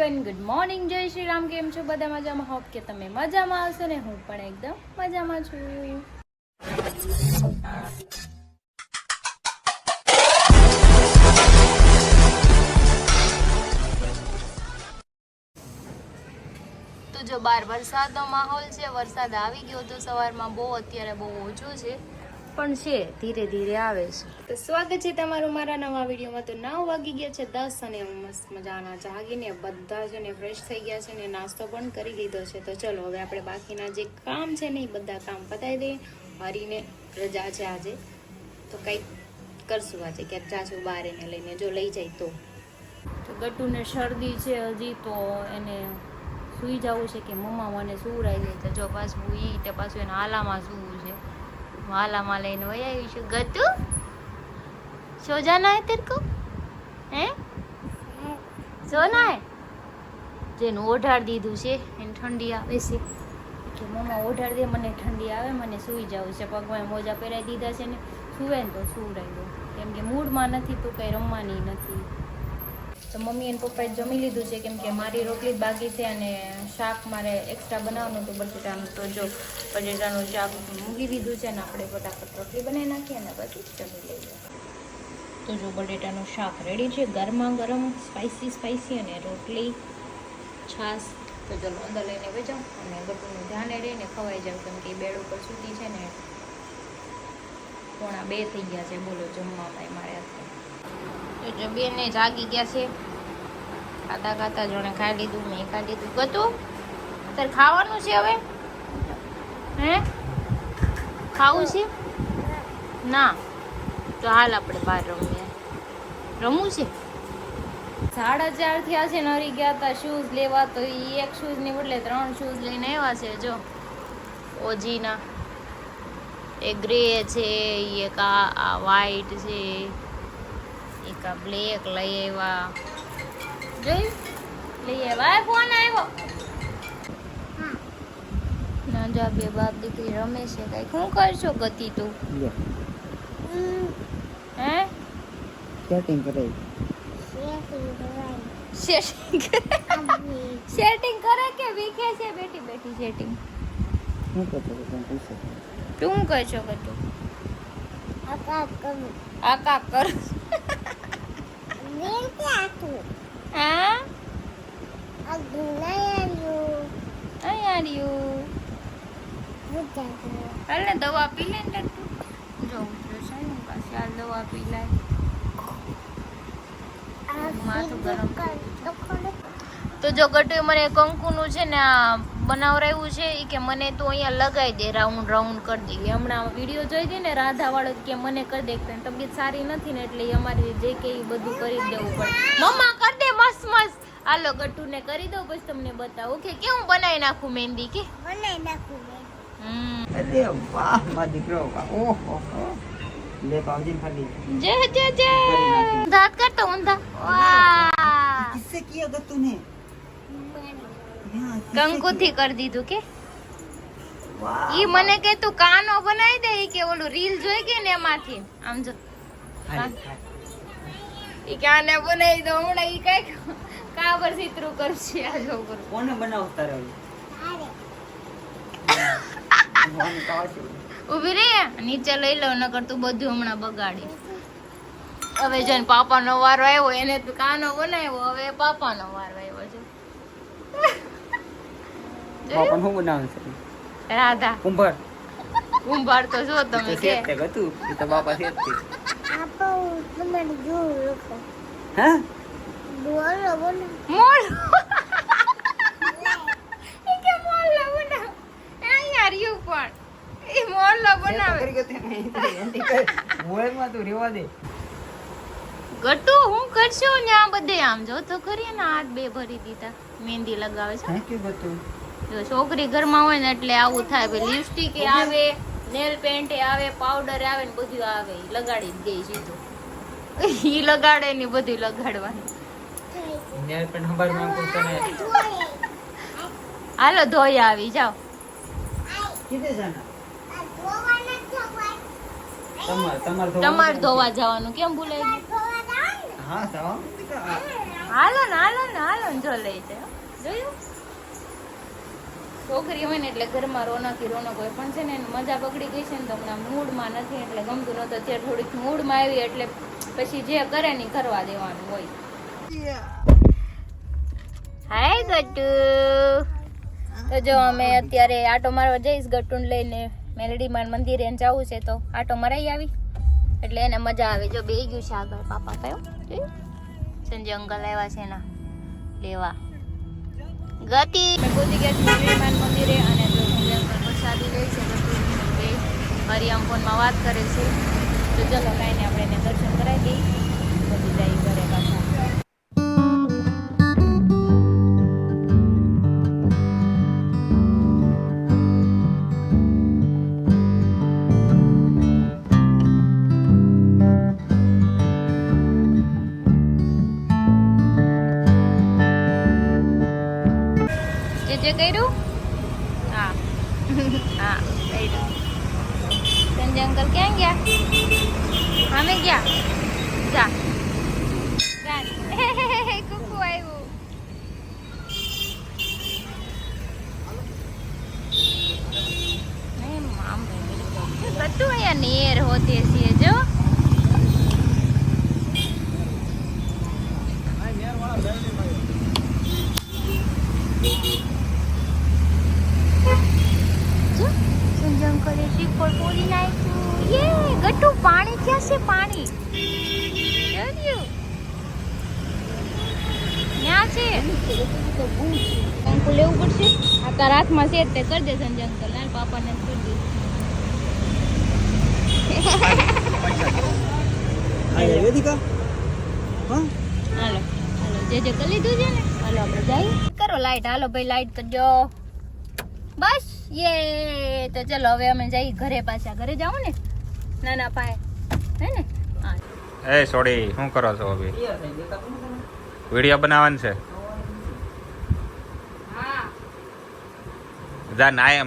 Everyone, good morning, જય શ્રી રામ. કેમ છો બધા? મજામાં? હોપ કે તમે મજામાં હશો ને હું પણ એકદમ મજામાં છું. તો જો બહાર વરસાદનો માહોલ છે. વરસાદ આવી ગયો તો સવારમાં બહુ, અત્યારે બહુ ઓછો છે પણ છે, ધીરે ધીરે આવે છે. તો સ્વાગત છે તમારું મારા નવા વિડીયોમાં. તો 9 વાગી ગયા છે 10 અને હું મસ્ત મજાના જાગીને બધા છે ને ફ્રેશ થઈ ગયા છે ને નાસ્તો પણ કરી લીધો છે. તો ચલો હવે આપણે બાકીના જે કામ છે ને એ બધા કામ પતાવી દઈએ. હરીને રજા છે આજે, તો કંઈક કરશું આજે, ક્યાંક જાશું બહાર એને લઈને, જો લઈ જાય તો. ગટ્ટુને શરદી છે હજી, તો એને સૂઈ જવું છે કે મમ્મા મને સુવરાઈ જાય. તો જો પાછું પાછું એને હાલામાં સૂવું છે. हालाમાં લઈને વહી આવી છું. ગટ્ટુ सो जाना है तेरे को, हैं सोना है? જેનું ઓઢાડ દીધું છે એને ઠંડી આવે છે કે મમ્મા ઓઢાડ દે, મને ઠંડી આવે, મને સૂઈ જવું છે. પગમાં મોજા પહેરાવી દીધા છે ને, સૂવે ને તો સુવડાવી દો, કેમ કે મૂડમાં નથી તો કંઈ રમવાની નથી. તો મમ્મી અને પપ્પાએ જમી લીધું છે, કેમ કે મારી રોટલી જ બાકી છે અને શાક મારે એક્સ્ટ્રા બનાવવાનું હતું બટેટાનું. તો જો બટેટાનું શાક મૂકી દીધું છે ને આપણે ફટાફટ રોટલી બનાવી નાખીએ અને પછી જમી લઈએ. તો જો બટેટાનું શાક રેડી છે, ગરમા ગરમ સ્પાઈસી અને રોટલી છાશ. તો ચલો અંદર લઈને વેચાઉં અને ગટ્ટુનું ધ્યાને રહીને ખવાઈ જાવ, કેમ કે બેડ ઉપર સૂતી છે ને. 1:45 થઈ ગયા છે, બોલો જમવામાં મારે અત્યારે. તો જો બેને જાગી ગયા છે, ખાતા જોણે ખાઈ લીધું, મેં ખાઈ લીધું. ગટ્ટુ અત્યારે ખાવાનું છે હવે? હે ખાવું છે? ના તો હાલ આપણે બહાર રમીએ. રમવું છે? 4:30 થયા છે ને હરી ગયા હતા શૂઝ લેવા, તો એ એક શૂઝ ની બદલે 3 શૂઝ લઈને આવ્યા છે. જો ઓજીના એક ગ્રે છે, એક આ વ્હાઈટ છે, એક આ બ્લેક લઈ આવ્યા. જોયું લઈ આવ્યા. ફોન આવ્યો ના. જા બે બાપ દીકરી રમે છે. કઈ શું કરશો ગતિ તું? હે સેટિંગ કરાઈ, સેટિંગ કરે કે વીખે છે? બેટી બેટી સેટિંગ શું કરતો તો તમે પૂછો. તું શું કરશો ગતું? આકા કર. હા હાલ ને દવા પી લે ને. જો પાસે હાલ દવા પી લે. માથું ગરમ. તો જો ગટુએ મને કંકુનું છે ને આ બનાવરાયું છે, એ કે મને તો અહીંયા લગાવી દે, રાઉન્ડ રાઉન્ડ કરી દઈએ. હમણાં વિડીયો જોઈ હતી ને રાધા વાળો, કે મને કરી દે, તબિયત સારી નથી ને એટલે અમારે જે કે એ બધું કરી દેવું પડે. મમ્મા કરી દે મસ્ત મસ્ત. હાલો ગટ્ટુને કરી દો, પછી તમને બતાવો કે કેવું બનાવી નાખું મહેંદી. કે બનાવી નાખું. અરે વાહ મારો દીકરો, ઓહો લે પાવજી ખાલી જય જય જય. દાંત કરતો ઊંધા. વાહ કિસસે કિયા ગટ્ટુ ને? કંકુ થી કરી દીધું. કે વાહ ઈ મને કે તું કાનો બનાવી દે, કે ઓલું રીલ જોઈ કે ને એમાંથી. આમ જો ઈ કાને બનાવી દો હમણાં. ઈ કઈક કાબર ચિત્રું કરશે આ છોકરો. કોને બનાવતા રહ્યો? ઉભી રે, નીચે લઈ લો, નકર તું બધું હમણાં બગાડી. હવે જઈને પાપાનો વારો આવ્યો, એને તું કાનો બનાવ્યો, હવે પાપાનો વારો આવ્યો છે. પાપા શું બનાવે છે? રાધા કુંભાર તો જો તમે કે સેટ ગતું એ તો બાપા સેટ છે. આપો તમે જો લખો. હા બોલો બોલો. મોળ ઈ કે મોળલો બનાવ. આ યાર યુ પણ ઈ મોળલો બનાવે. કરી ગતે નહીં એન્ટી કર મોળમાં તું રેવા દે. ગટ્ટુ હું કરશો ને આ બધે? આમ જો તો કરીએ ને, હાથ બે ભરી દીધા, મહેંદી લગાવે છે. થેન્ક યુ ગતું. જો છોકરી ઘરમાં હોય ને એટલે આવું થાય. લિપસ્ટિક એ આવે, નેલ પેન્ટ એ આવે, પાવડર આવે ને બધું આવે. ઈ લગાડી જ દે સીધું. ઈ લગાડે ને બધું લગાડવાનું. નેલ પેન્ટ હંભાર માંગો તને. હાલો ધોઈ આવી જાઓ. કીધે જાના તમાર તમારે ધોવા જવાનું કેમ ભૂલાઈ ગયું? હા જાઓ. હાલો ને જો લઈ જાય જોયું. છોકરી હોય ને એટલે ઘરમાં રોનકી રોનક હોય, પણ છે ને એની મજા બગડી ગઈ છે ને તો હમણાં મૂડમાં નથી એટલે ગમતું નહોતું. અત્યારે થોડીક મૂડમાં આવી એટલે પછી જે કરે ને કરવા દેવાનું હોય. હાય ગટુ. તો જો અમે અત્યારે આટો મારવા જઈશ ગટુને લઈને. મેલડીમાન મંદિરે જવું છે તો આટો મરાઈ આવી એટલે એને મજા આવે. જો બે ગયું છે આગળ પાપા કયો સંજય અંકલ આવ્યા છે એના લેવા. ગતિ ગોતી ગયા છે મેલડીમાન મંદિરે અને જો સંજય અંકલ પ્રસાદી લે છે. ગટુ બે હરિયામ ફોનમાં વાત કરે છે. તો ચલો કાંઈ આપણે એને દર્શન કરાવી દઈએ પછી જઈ ઘરે પાછા. જે કર્યું હા હા કર્યું. સંજય અંકલ ક્યાં ગયા? અમે ગયા જા કુકુ આવ્યું. બધું અહીંયા નેર હોતે છે જો. ગટુ પાણી ક્યાં છે? પાણી ક્યાં છે? અંકલ લેવું પડશે. આ તારા હાથમાં છે તે કરી દે સંજય અંકલ. ના પાપાને કરી દે. હાલો જે કરી લીધું છે ને હાલો આપણે જઈએ. કરો લાઈટ. હાલો ભાઈ લાઈટ કરજો બસ. યે તો ચલો હવે અમે જઈ ઘરે પાછા. ઘરે જાવ ને નાના પાય હે ને. એ સોડી શું કરો છો? હવે વિડીયો બનાવવાનું છે. હા જા નાય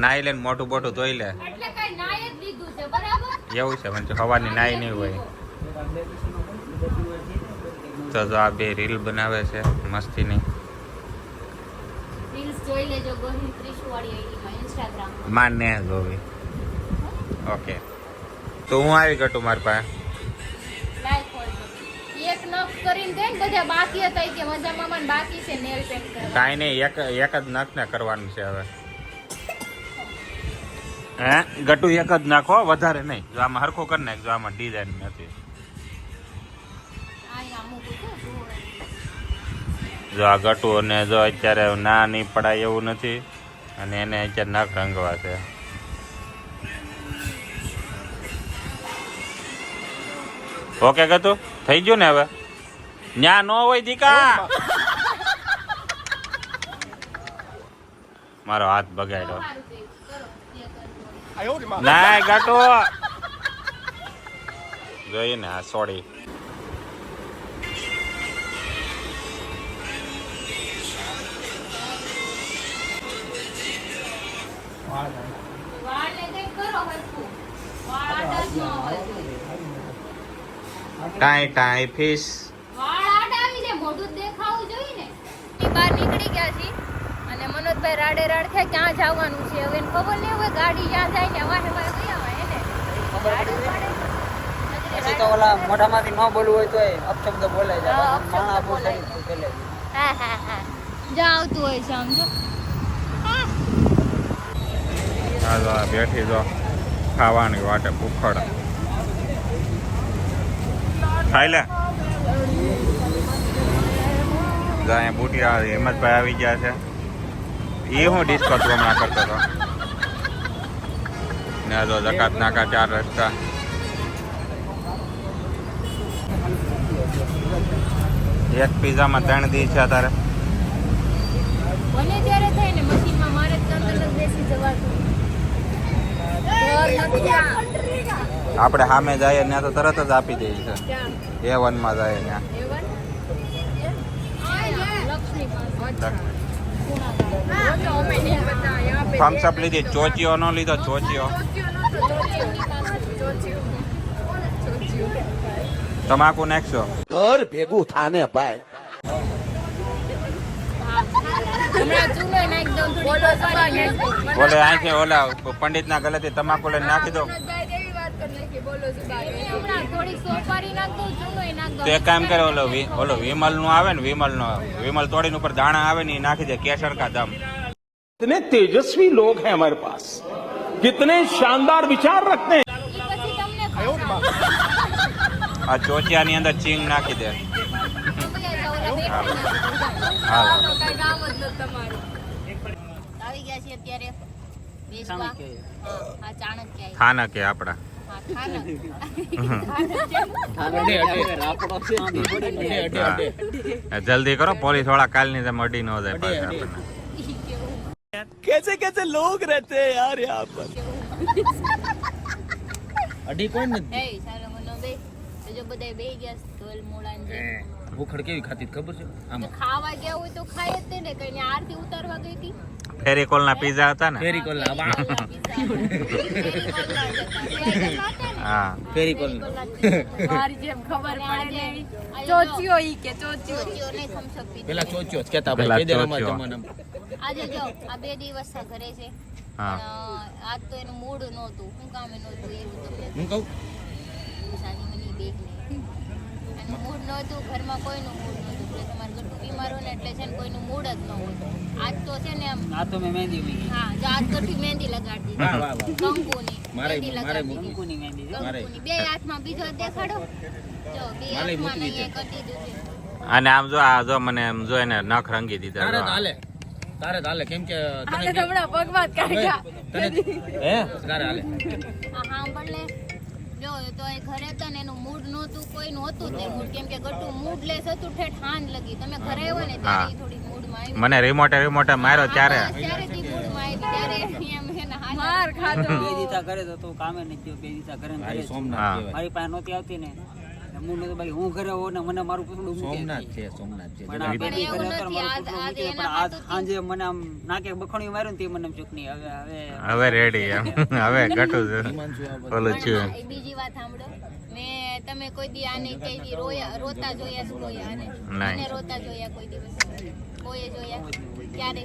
નાઈ લે, મોટું બોટું ધોઈ લે. એટલે કઈ નાય જ લીધું છે બરાબર. એવું છે મને હવાની નાઈ નહીં હોય. તો જો આ બે રીલ બનાવે છે મસ્તીની. રીલ્સ જોઈ લેજો ગોહિલ ત્રિશુવાળી આઈડીમાં ઇન્સ્ટાગ્રામ માન ને જોવી. ઓકે તો હું આવી ગટું મારી પાસે. લાઈક કરજો. એક નખ કરીને દે ને બધા બાકી હતા કે મજામાં મને બાકી છે નેલ પેન્ટ કરવા. કાંઈ નહીં, એક જ નખ ને કરવાનું છે હવે. હે ગટુ એક જ નાખો, વધારે નહીં. જો આમાં હરખું કરી નાખ. જો આમાં ડિઝાઇન નથી. અહીંયા મૂકું છું. જો આ ગટુ ને જો અત્યારે ના નહીં પડાય એવું નથી અને એને અત્યારે નખ રંગવા છે. ઓકે ગતું થઈ ગયું ને હવે? ન્યા નો હોય દીકા. મારો હાથ બગાડ્યો. ના ગટુ જોઈએ ને આ સોડી. વાળને કંઈક કરો હરખું. વાળ આડા જ ન હોય. Tie fish. વાળ આડા આવી જાય, મોઢું દેખાવું જોઈએ ને. બહાર નીકળી ગયા છીએ અને મનોજભાઈ રાડે રાડ થાય ક્યાં જવાનું છે હવે એને ખબર નહીં હોય. ગાડી જ્યાં જાય ને વાહે વાહે ગયા હોય એને ગાડી પાડે. પછી તો ઓલા મોઢામાંથી ન બોલવું હોય તો અપશબ્દ બોલાય જાય. માણા આપો પેલે. હા હા હા જ્યાં આવતું હોય છે આમ જો. હા જો આ બેઠી જો ખાવાની વાટે ભૂખડ. ખાઈ લે. જો અહીંયા બુટી હિંમતભાઈ આવી ગયા છે. એ હું ડિસ્કો હમણાં કરતો હતો ને. જો જકાત નાકા 4 રસ્તા. એક પીઝામાં 3 દી છે તારે. બને ત્યારે થાય ને મશીનમાં મારે તરત બેસી જવાતું. આપણે સામે જઈએ ત્યાં તો તરત જ આપી દે છે. A1 માં જાય ત્યાં. થમ્સ અપ લીધી. ચોચીઓ નો લીધો. ચોચીઓ તમાકુ નાખશો. ઘર ભેગું થાને ભાઈ. હમણાં ચૂનો નાખી દઉં થોડી. બોલે અહીંથી ઓલા પંડિતના ગલેથી તમાકુ લઈને નાખી દો. હમણાં થોડી સોપારી નાખ દઉં, ચૂનોય નાખ દઉં. તો એક કામ કરે, ઓલો વિમલ નું આવે ને, વિમલ તોડીને ઉપર દાણા આવે ને એ નાખી દે. કેસર કા દમ. कितने तेजस्वी लोग हैं हमारे पास, कितने शानदार विचार रखते हैं. ઈ પછી તમને ખબર. આ ચોચિયાની અંદર ચીંગ નાખી દે. હા. આવી ગયા છે અત્યારે વેચવા. હા, ચાણક્ય આવ્યા. ખાના કે આપડા હા, ખાનક. હા. જલ્દી કરો, પોલીસ વાળા કાલની જેમ અડી ન જાય પાછા આપણને. कैसे कैसे लोग रहते हैं यार यहाँ पर. અઢી કોઈ નથી. એ સારો મનો બે તો જો બધાય બેહી ગયા છે, ઢોલ મોળાન જે. ભૂખડ કેવી ખાતી હતી ખબર છે તો આમાં? ખાવા ગયા હોય તો ખાય જ તે ને, કઈ ને આરતી ઉતારવા ગઈ હતી. ફેરીકોલ ના પીઝા હતા ને. ફેરી કોલ ના હા. ફેરી કોલ મારી જેમ ખબર પડે ને ચોચિયો ઈ કે ચોચિયો ને થમ્સ અપ પીધું. પેલા ચોચ્યો જ કેતા પેલા ભાઈ કેદે અમાર ચોચ્યો. જમાનામાં. આજે જો આ 2 દિવસ થી ઘરે છે. હા. આજ તો એનું મૂડ નહોતું, શું કામ નહોતું એવું તમને હું કહું સાની મની બેગ ને એનું મૂડ નહોતું, ઘરમાં કોઈનું મૂડ નહોતું. એટલે તમારે ગટુ બીમાર હોય ને એટલે છે ને કોઈનું મૂડ જ ન હોય. આજ તો છે ને આમ આ તો મેં મહેંદી મી હા, જો આજ ગઠી મહેંદી લગાડી વાહ દીધી. વાહ વાહ. કંકુની મારે મહેંદી મારે લગાડી દીધી. મુકુની મહેંદી મારે કંકુની બે હાથમાં બીજો દેખાડો. જો બે મારે હાથમાં મૂકવી ને અહીંયા કરી દીધું છે. અને આમ જો આ જો મને એમ જો એને નખ રંગી દીધા. તારે જો. હાલે તારે હાલે કેમ કે તને હમણાં પગમાં જ કાઢ્યા. હે તારે હાલે આ સાંભળ લે. જો તો એ ઘરે હતા ને એનું મૂડ નહોતું, કોઈનું હતું જ નહીં મૂડ, કેમ કે ગટુ મૂડ લેસ હતું ઠેઠ હાન લગી. તમે ઘરે આવ્યો ને ત્યારે ઈ થોડી મૂડમાં આવી. મને રિમોટે માર્યો ત્યારે. હા, ત્યારે ઈ મૂડમાં આવી, ત્યારે એમ એને માર ખાધો. બે દીધા કરે તો કામે નથી થયું. બે દીધા કરે ને મારી ઘરે જ. સોમનાથ હા. કહેવાય. મારી પાસે નહોતી આવતી ને હું નતો બાકી હું ઘરે હોઉં ને મને મારું પૂછડું મૂકે. સોમનાથ છે સોમનાથ છે. પણ આ બે દી એવું ઘરે હતા ને નથી, મારું આજે પૂછડું મૂકે. એના પણ આજ હાથું સાંજે મને આમ નાકે બખણ્યું માર્યું ને તે મને એમ ચૂકની હવે હવે રેડી એમ. હવે ઘટું છે. હિમાંશુ આ બધું. ઓલું છું. પણ બીજી વાત સાંભળો, મેં તમે કોઈ દી આને કઈ દી રોતા જોયા છે કોઈ આને? નહીં. આને રોતા જોયા કોઈ દિવસ? કોઈએ જોયા? ક્યારે?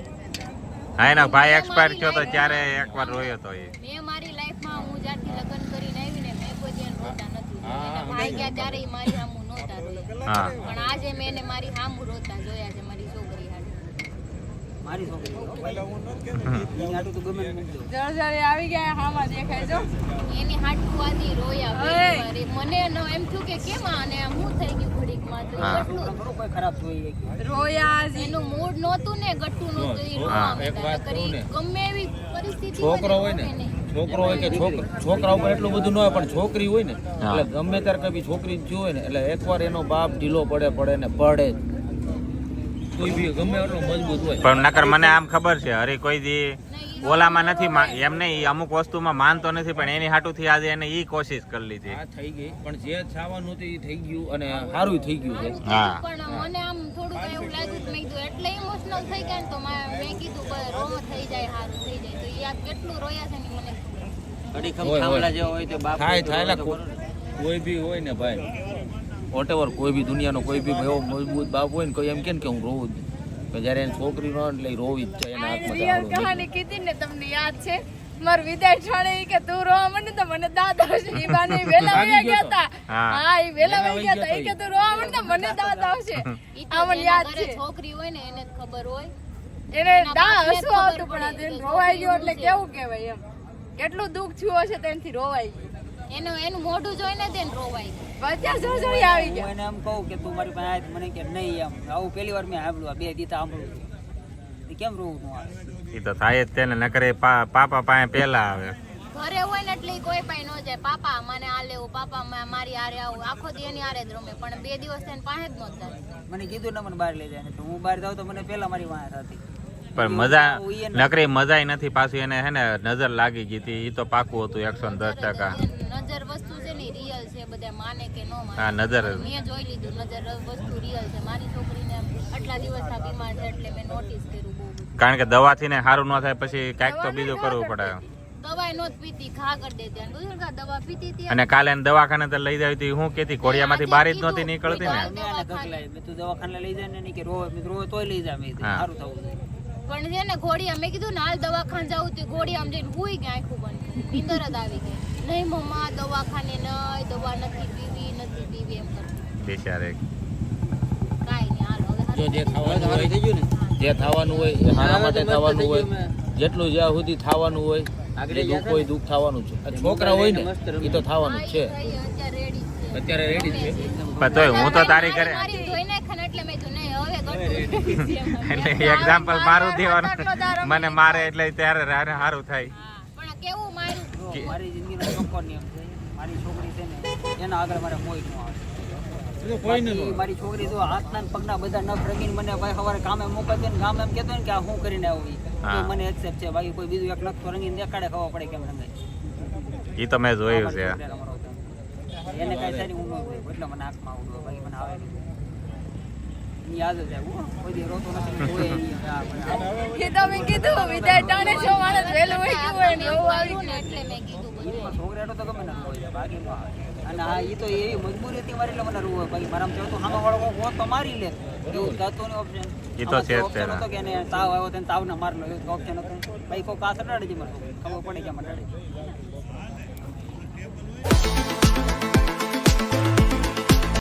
હા, એના ભાઈ એક્સપાયર થયો તો ત્યારે એકવાર રોયો તો એ. મેં મારી લાઈફમાં હું જ્યારથી લગ્ન કરીને આવી ને મેં કોઈ દી એને રોતા નથી જોયા. એના ભાઈ ગયા ત્યારે ઈ મારી સામું નહોતા રોયા. હા. પણ આજે મેં એને મારી સામું રોતા જોયા છે, મારી છોકરી હાટુ. મારી છોકરી એની હાટું તો ગમે તે મૂકજો. એની હાટુ આદી રોયા પહેલી વાર. એ મને એમ થયું કે કેમ આને આમ હું થઈ ગયું ઘડીકમાં તો હા. એટલું થોડું કોઈ ખરાબ જોઈ ગયું. એનું મૂડ નહોતું ને, ગટ્ટુ નહોતું, ઈ હા, રોવા એક વાત માંડ્યા. કહું ને. ગમે એવી પરિસ્થિતિ છોકરો હોય ને છોકરો હોય કે છોકરા ઉપર એટલું બધું ન હોય પણ છોકરી હોય ને હા. એટલે ગમે ત્યારે કઈ છોકરી જો હોય ને એટલે એકવાર એનો બાપ ઢીલો પડે ને પડે જ. કોઈ બી ગમે એટલો મજબૂત હોય પણ નકર મને આમ ખબર છે હરી કોઈ દી ઓલામાં નથી એમ નહીં, ઈ અમુક વસ્તુમાં માનતો નથી પણ એની હાટુથી આજે એને ઈ કોશિશ કરી લીધી. આ થઈ ગઈ પણ જે થવાનું હતું એ થઈ ગયું અને સારું થઈ ગયું છે. હા. પણ મને આમ થોડુંક એવું લાગ્યું કે મેં કીધું એટલે ઇમોશનલ થઈ ગયા ને તો મેં કીધું કે રોવો થઈ જાય, સારું થઈ જાય. તો ઈ આ કેટલું રોયા છે ને મને ખબર. ઘડી ખમ હોય, ખાવલા હોય. જેવો હોય તો બાપ થાય હોય તો થાય રોવે તો લા, ખરું. કોઈ બી હોય ને ભાઈ વોટેવર કોઈ બી દુનિયાનો કોઈ બી એવો મજબૂત બાપ હોય ને કોઈ એમ કે હું રોવું જ નહીં. તો જ્યારે એની છોકરી નો એટલે ઈ રોવી જ જાય એના હાથમાં ચાવડું નહીં. કહાની કીધી ને તમને યાદ છે? માર વિદાય ઠાણે ઈ કે તું રોવા માંડે તો મને દાદ આવશે. ઈ બાને વેલા વયા ગયા તા. હા. હા, ઈ વેલા વયા ગયા તા. ઈ કે તું રોવા માંડે તો મને દાદ આવશે. ઈ તો આ મને જેના યાદ ઘરે છે. છોકરી હોય ને એને જ ખબર હોય. એને એના દા બાપને હસવું ખબર આવતું પણ આ પડે તેને કે રોવાઈ ગયો એટલે છોકરી કેવું કહેવાય એમ. કેટલું દુઃખ થયું હશે તેનાથી રોવાઈ ગયું. એનું મોઢું જોઈને તેને રોવાય. બધા જોજોડી આવી હું ગયા. એને એમ કહું કે તું મારી પાસે આય તો મને કે નહીં એમ આવું પહેલી વાર મેં સાંભળ્યું આ બે દીતા સાંભળ્યું તે કેમ રોવું નું આવે ઈ તો થાય જ તેને નકર એ પાપા પાસે પેલા આવે. ઘરે હોય ને એટલે ઈ કોઈ પાસે ન જાય. પાપા મને આ લેવું, પાપા મારી આરે આવું, આખો દી એની આરે જ રમે. પણ 2 દિવસ તેને પાસે જ ન જાય. મને કીધું ને મને બહાર લઈ જાય ને તો હું બહાર જાઉં તો મને પહેલા મારી વાંસ હતી. પણ મજા નકરી મજાય નથી. પાછું એને હે ને નજર લાગી ગઈ હતી. ઈ તો પાકું હતું 110%. નજર વસ્તુ છે ને રિયલ છે, બધા માને કે ન માને. હા, નજર. મેં જોઈ લીધું નજર વસ્તુ રિયલ છે. મારી છોકરીને આટલા દિવસના બીમાર છે એટલે મેં નોટિસ કર્યું બહુ બધું. કારણ કે દવાથી ને સારું ન થાય પછી કાંઈક તો બીજું કરવું પડે. દવાઈ નહોતી પીતી, ઘા કરી દેતી. અને બુઝુર્ગ આ દવા પીતી હતી. અને કાલે એને દવાખાને તો લઈ જાવી હતી. હું કેતી કોડિયામાંથી બહાર જ નહોતી નીકળતી ને. મેં આને ઘર લાવી મેં તું દવાખાને લઈ જાય ને નહીં કે રોવે મેં રોવે તોય લઈ જાય મેં કીધું, હા. સારું થવું જોઈએ પણ છે ને ઘોડિયા મેં કીધું ને હાલ દવાખાને જાવું તો ઘોડિયા આમ જઈને હુઈ ગયા આખું બંધ નીંદર જ આવી ગઈ નહીં મમ્મા દવાખાને નહીં દવા નથી પીવી એમ કરતી બિચારે કાંઈ નહીં હાલો હવે જો જે થવાનું હોય જે થવાનું હોય એ મારા માટે થવાનું હોય જેટલું જ્યાં સુધી થવાનું હોય એ દુઃખ હોય દુઃખ થવાનું છે આ છોકરા હોય ને એ તો થવાનું જ છે અત્યારે રેડી છે પણ તોય હું તો તારી કરે મારી ધોઈ નાખે ને એટલે મેં કીધું નહીં હવે ગટું એટલે એક્ઝામ્પલ મારું દેવાનું મને મારે એટલે ત્યારે સારું થાય પણ આ કેવું મારું મારી જિંદગીનો ચોખ્ખો નિયમ છે મારી છોકરી છે ને એના આગળ મારે કોઈ ન આવે બાકી મારી છોકરી તો હાથના ને પગના બધા નખ રંગીને મને ભાઈ સવારે કામે મોકલતી ને ગામ એમ કહેતો ને કે આ હું કરીને આવી તો મને એક્સેપ્ટ છે બાકી કોઈ બીજું એક નખ તો રંગીને દેખાડે ખબર પડે કેમ રંગાય એ તો મેં જોયું છે એને કાંઈ સારી ઊંઘ હોય એટલે મને આંખમાં ઊંઘ બાકી મને આવે નહીં યાદ જ આવે કોઈ દી રોતો નથી કોઈ એ તમે કીધું વિદાય ટાણે છો માણસ વહેલું હોય ગયું હોય ને એવું આવી ને એટલે મેં કીધું બધું છોકરા તો ગમે ના હોય બાકી ન આવે અને હા એ તો એવી મજબૂરી હતી મારી એટલે મને રૂ હોય બાકી મારામાં જો તો સામે વાળો કોઈ હોત તો મારી લે એવું જતો ને ઓપ્શન ઈ તો છે જ ઓપ્શન હતો કે એને તાવ આવ્યો તેને તાવને મારલો એવું ઓપ્શન હતું બાકી કોઈ કાસ અડાડે જ મને ખબર પડે કે મને અડાડે